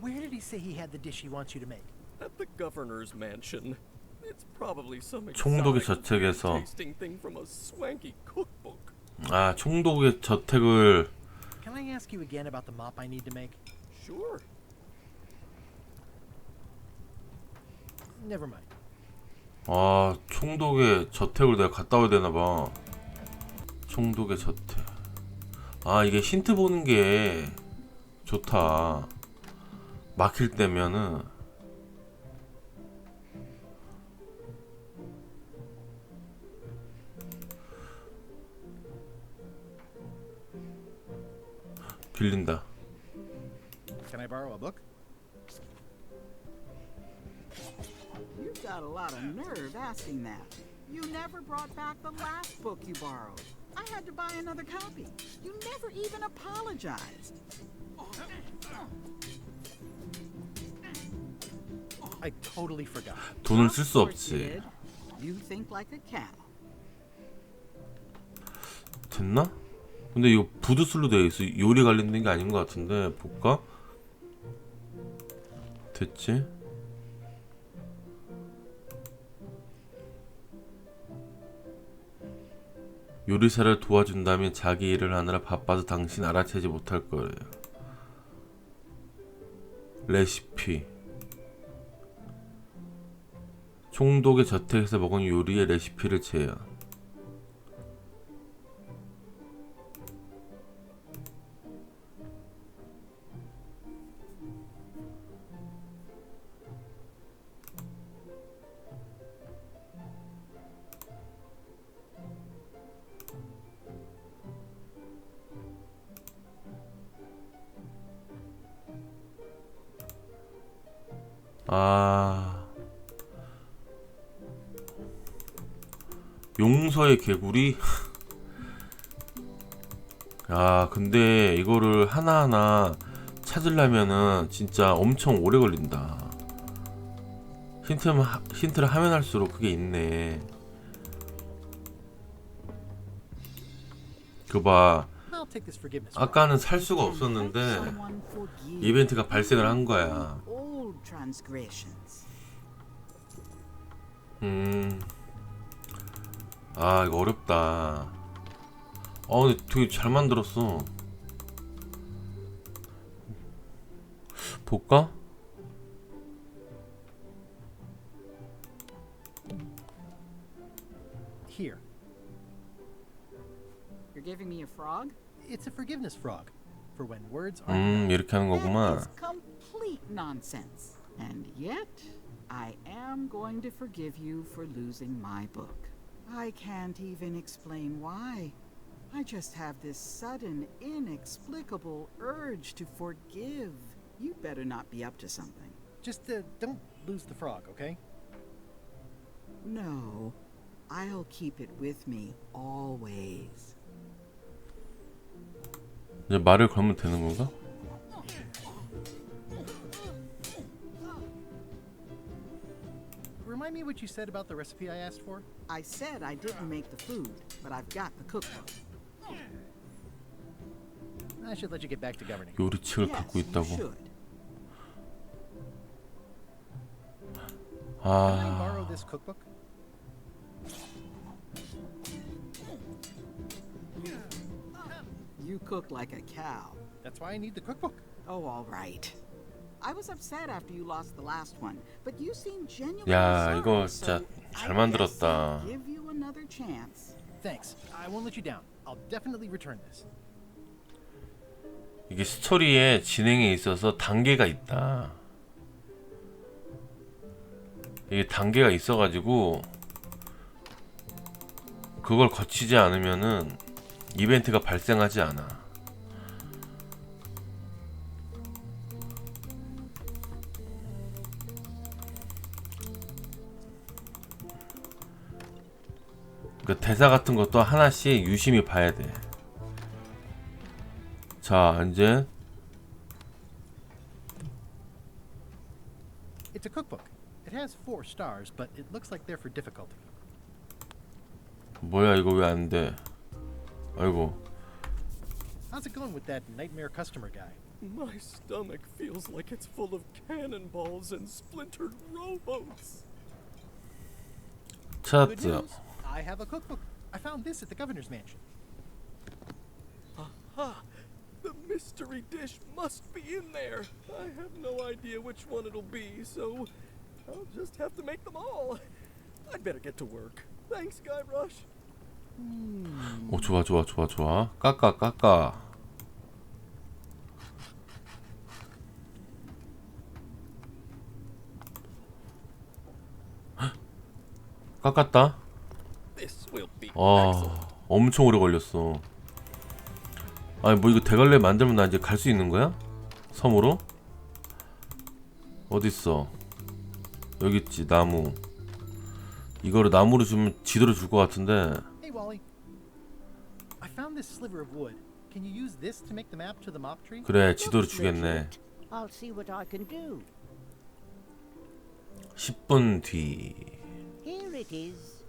Where did he say he had the dish he wants you to make? At the governor's mansion. It's probably some 총독의 exotic 저택에서. tasting thing from a swanky cookbook. 총독의 저택을. Can I ask you again about the mop I need to make? Sure. Never mind. 총독의 저택을 내가 갔다 와야 되나봐. 총독의 저택. 이게 힌트 보는 게 좋다. 막힐 때면은. 빌린다. Can I borrow a book? You've got a lot of nerve asking that. You never brought back the last book you borrowed. I had to buy another copy. You never even apologized. I totally forgot. 돈을 쓸 수 없지. You think like a cow. 됐나? 근데 이거 부두술로 되어 있어. 요리 관련된 게 아닌 것 같은데 볼까? 됐지? 요리사를 도와준다면 자기 일을 하느라 바빠서 당신 알아채지 못할 거예요. 레시피. 총독의 저택에서 먹은 요리의 레시피를 제안. 용서의 개구리? 근데 이거를 하나하나 찾으려면은 진짜 엄청 오래 걸린다. 힌트를 하면 할수록 그게 있네. 그봐, 아까는 살 수가 없었는데 이벤트가 발생을 한 거야. 이거 어렵다. 근데 되게 잘 만들었어. 볼까? frog? It's a forgiveness frog. For when words aren't 이렇게 하는 That 거구만. is complete nonsense. And yet, I am going to forgive you for losing my book. I can't even explain why. I just have this sudden, inexplicable urge to forgive. You better not be up to something. Just don't lose the frog, okay? No, I'll keep it with me always. 이제 말을 걸면 되는 건가? Remind me what you said about the recipe I asked for? I said I didn't make the food, but I've got the cookbook. I should let you get back to governing. 요리책을 갖고 있다고. Can I borrow this cookbook? You cook like a cow. That's why I need the cookbook. Oh, all right. I was upset after you lost the last one, but you seem genuinely 야, sorry, 이거 so 진짜 잘 I 만들었다. guess I'll give you another chance. Thanks. I won't let you down. I'll definitely return this. 이게 스토리의 진행에 있어서 단계가 있다. 이게 단계가 있어가지고 그걸 거치지 않으면은 이벤트가 발생하지 않아. 그 대사 같은 것도 하나씩 유심히 봐야 돼. 자, 이제 It's a cookbook. It has 4 stars, but it looks like they're for difficulty. 뭐야 이거 왜 안 돼? 아이고. How's it going with that nightmare customer guy? My stomach feels like it's full of cannonballs and splintered rowboats. Good 찾았어요. news. I have a cookbook. I found this at the governor's mansion. Aha! The mystery dish must be in there. I have no idea which one it'll be, so I'll just have to make them all. I'd better get to work. Thanks, Guybrush. 오, 좋아 좋아 좋아 좋아. 깎아 깎아. 깎았다. 엄청 오래 걸렸어. 아니 뭐 이거 대갈래 만들면 나 이제 갈 수 있는 거야? 섬으로? 어딨어? 여기 있지. 나무. 이거를 나무로 주면 지도를 줄 것 같은데. Hey Wally. I found this sliver of wood. Can you use this to make the map to the mop tree? 그래, 지도를 주겠네. I'll see what I can do. 10분 뒤. Here it is.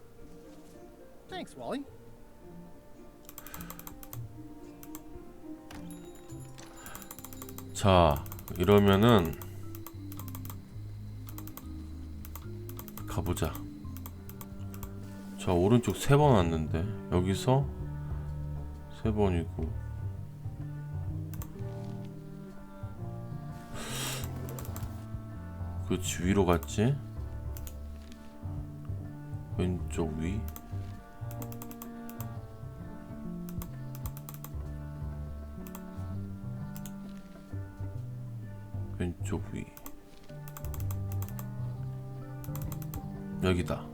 Thanks, Wally. 자, 이러면은 가보자. 자, 오른쪽 3번 왔는데 여기서 3번이고 그렇지. 위로 갔지. 왼쪽 위. 왼쪽 위. 여기다.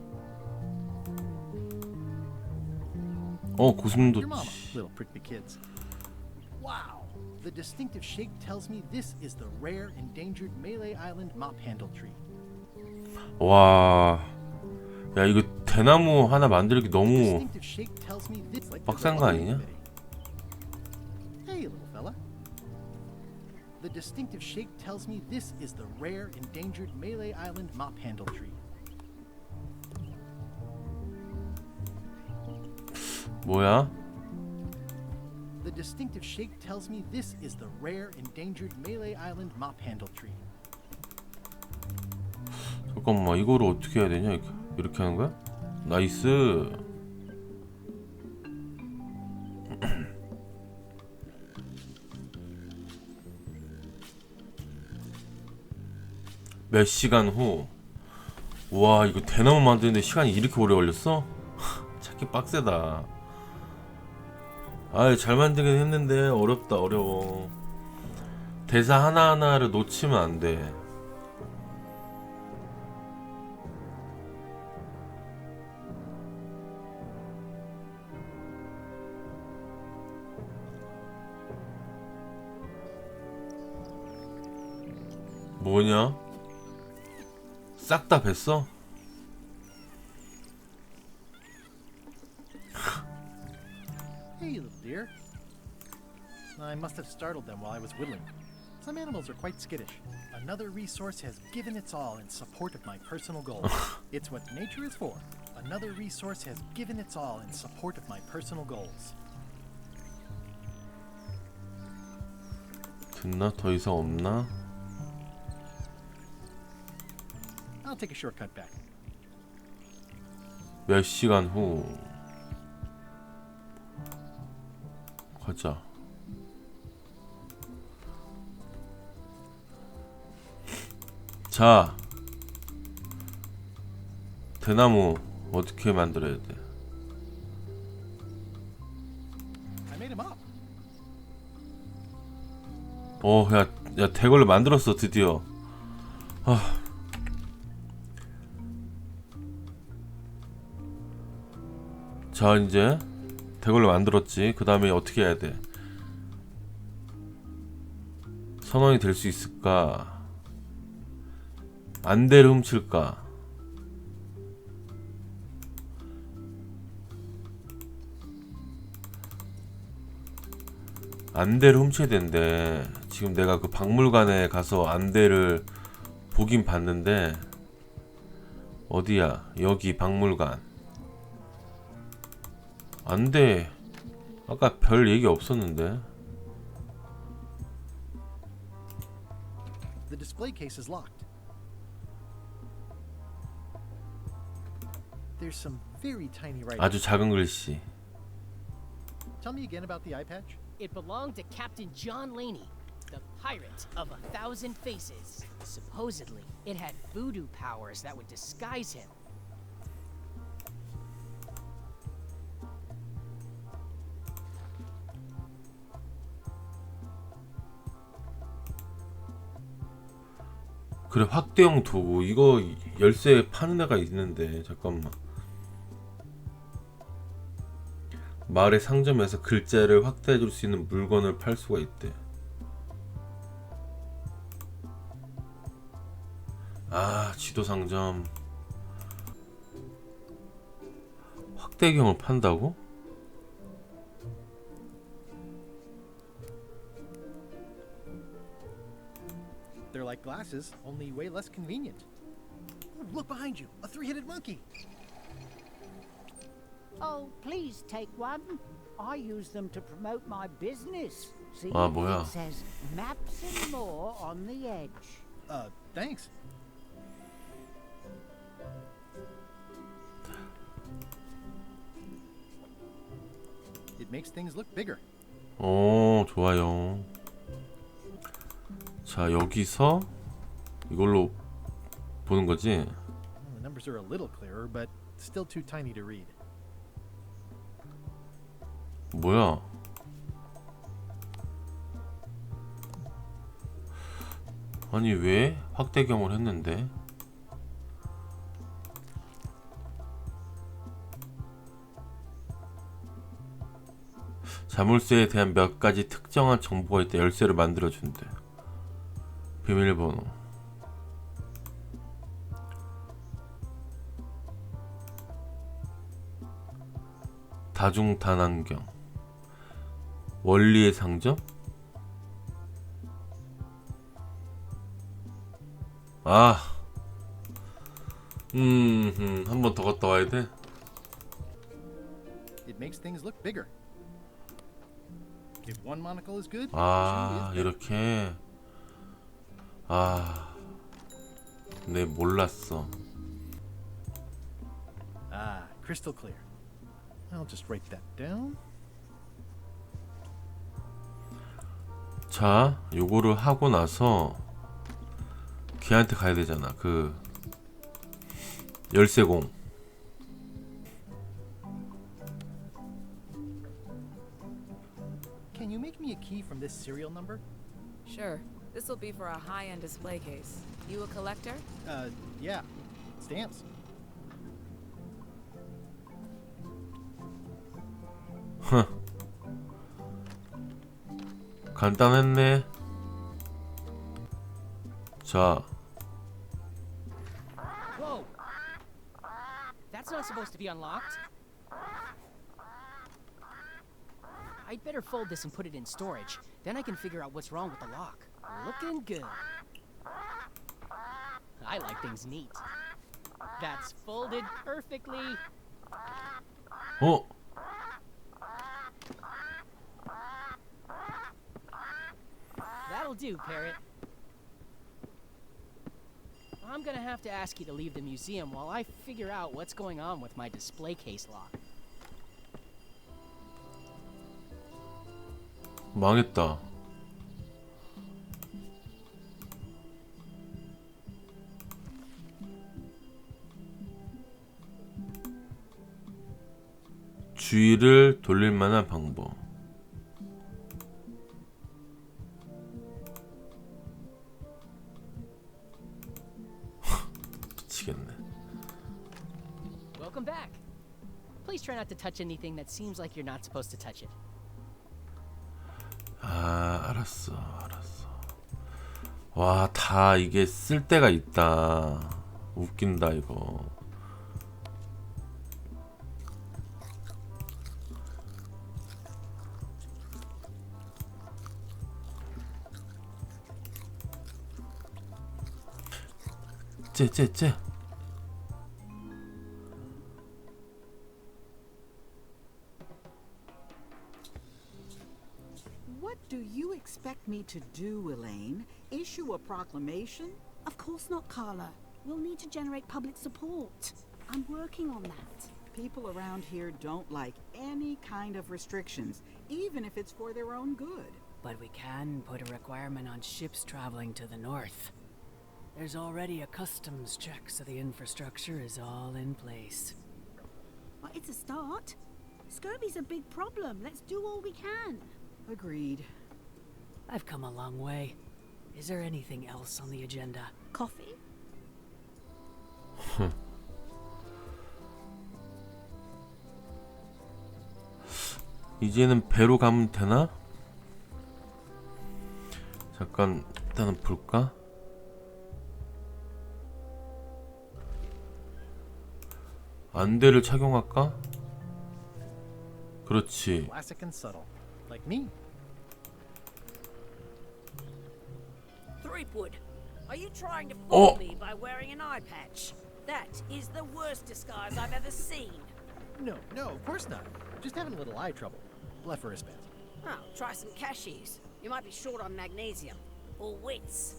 고슴도치. Your mama, little prickly kids. Wow. The distinctive shake tells me this is the rare endangered Malay Island mop handle tree. 와. 야, 이거 대나무 하나 만들기 너무 Distinctive shake tells me this like 빡센 거 아니냐? Hey, little fella. The distinctive shake tells me this is the rare endangered Malay Island mop handle tree. 뭐야? The distinctive shake tells me this is the rare endangered Malay Island mop handle tree. 잠깐만, 이거를 어떻게 해야 되냐? 이렇게 하는 거야? 나이스. 몇 시간 후. 와, 이거 대나무 만드는데 시간이 이렇게 오래 걸렸어? 찾기 빡세다. 아이, 잘 만들긴 했는데 어렵다. 어려워. 대사 하나하나를 놓치면 안 돼. 뭐냐? 싹 다 뱄어? Hey, little dear. I must have startled them while I was whittling. Some animals are quite skittish. Another resource has given its all in support of my personal goals. It's what nature is for. Another resource has given its all in support of my personal goals. 됐나? 더 이상 없나? I'll take a shortcut back. 몇 시간 후 가자. 자, 대나무 어떻게 만들어야 돼? I made him up. 야, 대걸로 만들었어 드디어. 자, 이제 대걸로 만들었지. 그 다음에 어떻게 해야 돼? 선원이 될 수 있을까? 안대를 훔칠까? 안대를 훔쳐야 된대. 지금 내가 그 박물관에 가서 안대를 보긴 봤는데 어디야? 여기 박물관. 안돼. 아까 별 얘기 없었는데. The display case is locked. There's some very tiny writing. 아주 작은 글씨. Tell me again about the eye patch. It belonged to Captain John Laney, the pirate of 1,000 faces. Supposedly, it had voodoo powers that would disguise him. 그래, 확대형 도구. 이거 열쇠 파는 애가 있는데 잠깐만. 마을의 상점에서 글자를 확대해줄 수 있는 물건을 팔 수가 있대. 아, 지도 상점. 확대경을 판다고? They're like glasses, only way less convenient. Oh, look behind you, a three-headed monkey. Oh, please take one. I use them to promote my business. See, 아, 뭐야? it says maps and more on the edge. Thanks. It makes things look bigger. 좋아요. 자, 여기서 이걸로 보는 거지. The numbers are a little clearer, but still too tiny to read. 뭐야? 아니, 왜 확대경을 했는데? 자물쇠에 대한 몇 가지 특정한 정보가 있다. 열쇠를 만들어준대. 비밀번호. 다중단안경. 원리의 상점? 한 번 더 갔다 와야 돼? It makes things look bigger. If one monocle is good, 이렇게. 네, 몰랐어. crystal clear. I'll just write that down. 자, 요거를 하고 나서 걔한테 가야 되잖아. 그 열쇠공. on this serial number? Sure. This will be for a high-end display case. You a collector? Yeah. Stamps. 간단했네. 자, Whoa! That's not supposed to be unlocked. I'd better fold this and put it in storage. Then I can figure out what's wrong with the lock. Looking good. I like things neat. That's folded perfectly. 어? That'll do, Parrot. I'm gonna have to ask you to leave the museum while I figure out what's going on with my display case lock. 망했다. 주의를 돌릴 만한 방법. 미치겠네. Welcome back. Please try not to touch anything that seems like you're not supposed to touch it. 아, 알았어. 와, 다 이게 쓸 데가 있다. 웃긴다 이거. 쟤. What do you expect me to do, Elaine? Issue a proclamation? Of course not, Carla. We'll need to generate public support. I'm working on that. People around here don't like any kind of restrictions, even if it's for their own good. But we can put a requirement on ships traveling to the north. There's already a customs check, so the infrastructure is all in place. Well, it's a start. Scurvy's a big problem. Let's do all we can. Agreed. I've come a long way. Is there anything else on the agenda? Coffee? 이제는 배로 가면 되나? 잠깐 일단은 볼까? 안대를 착용할까? 그렇지. Classic and subtle, like me. Threepwood, are you trying to fool me by wearing an eye patch? That is the worst disguise I've ever seen. No, of course not. Just having a little eye trouble. Blepharospasm. Oh, try some cashews. You might be short on magnesium. Or wits.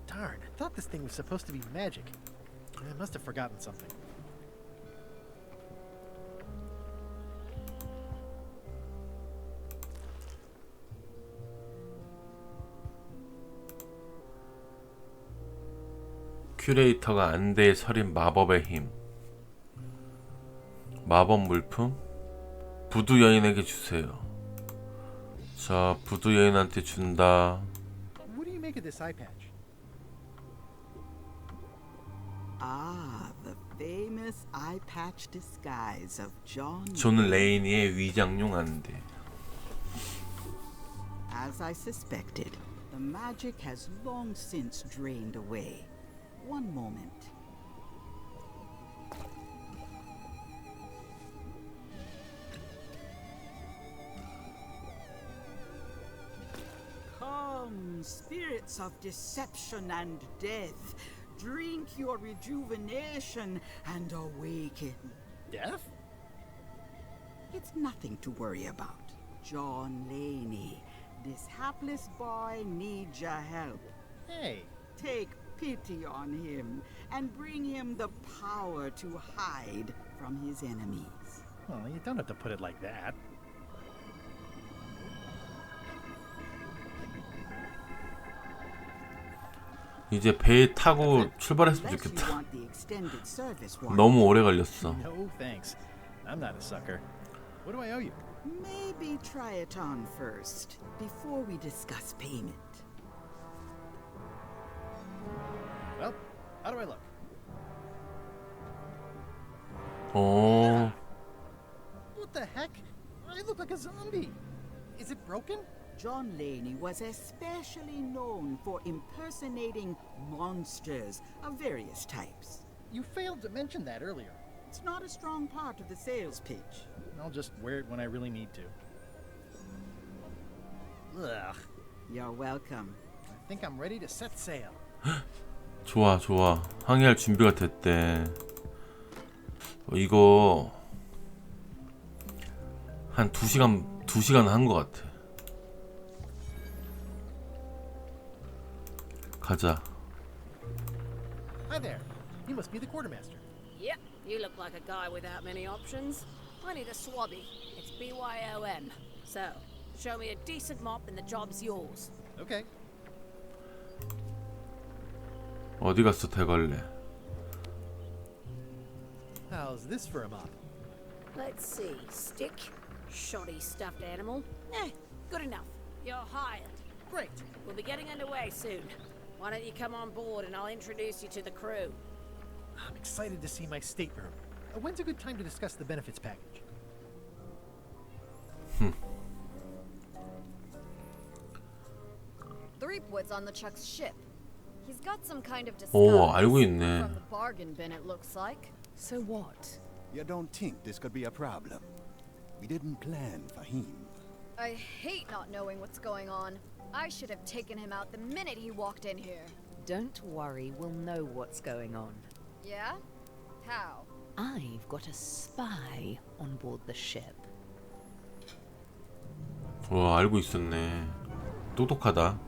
Darn, I thought this thing was supposed to be magic. I must have forgotten something. 큐레이터가 안대에 서린 마법의 힘. 마법 물품? 부두 여인에게 주세요. 자, 부두 여인한테 준다. What do you make of this eye patch? Ah, the famous eye patch disguise of 존 레이니의 위장용 안대. As I suspected, the magic has long since drained away. One moment. Come, spirits of deception and death, drink your rejuvenation and awaken. Death? It's nothing to worry about. John Laney, this hapless boy needs your help. Hey. Take pity on him and bring him the power to hide from his enemies. Well, you don't have to put it like that. 이제 배에 타고 출발했으면 좋겠다. 너무 오래 걸렸어. No thanks. I'm not a sucker. What do I owe you? Maybe try it on first, before we discuss payment. Well, how do I look? 어, What the heck? I look like a zombie. Is it broken? John Laney was especially known for impersonating monsters of various types. You failed to mention that earlier. It's not a strong part of the sales pitch. I'll just wear it when I really need to. Ugh. You're welcome. I think I'm ready to set sail. 좋아, 좋아. 항해할 준비가 됐대. 이거 한 2시간 한 것 같아. 가자. Hi there. You must be the quartermaster. Yep, you look like a guy without many options. I need a swabby. It's BYOM. So, show me a decent mop and the job's yours. Okay. 어디 갔어, 대걸레? How's this for a mop? Let's see. Stick. Shoddy stuffed animal. Good enough. You're hired. Great. We'll be getting underway soon. Why don't you come on board and I'll introduce you to the crew. I'm excited to see my stateroom. When's a good time to discuss the benefits package? Threepwood's on LeCHuck's ship. He's got some kind of disguise 오, 알고 있네. from the bargain bin, it looks like. So what? You don't think this could be a problem? We didn't plan for him. I hate not knowing what's going on. I should have taken him out the minute he walked in here. Don't worry, we'll know what's going on. Yeah? How? I've got a spy on board the ship. 와, 알고 있었네. 똑똑하다.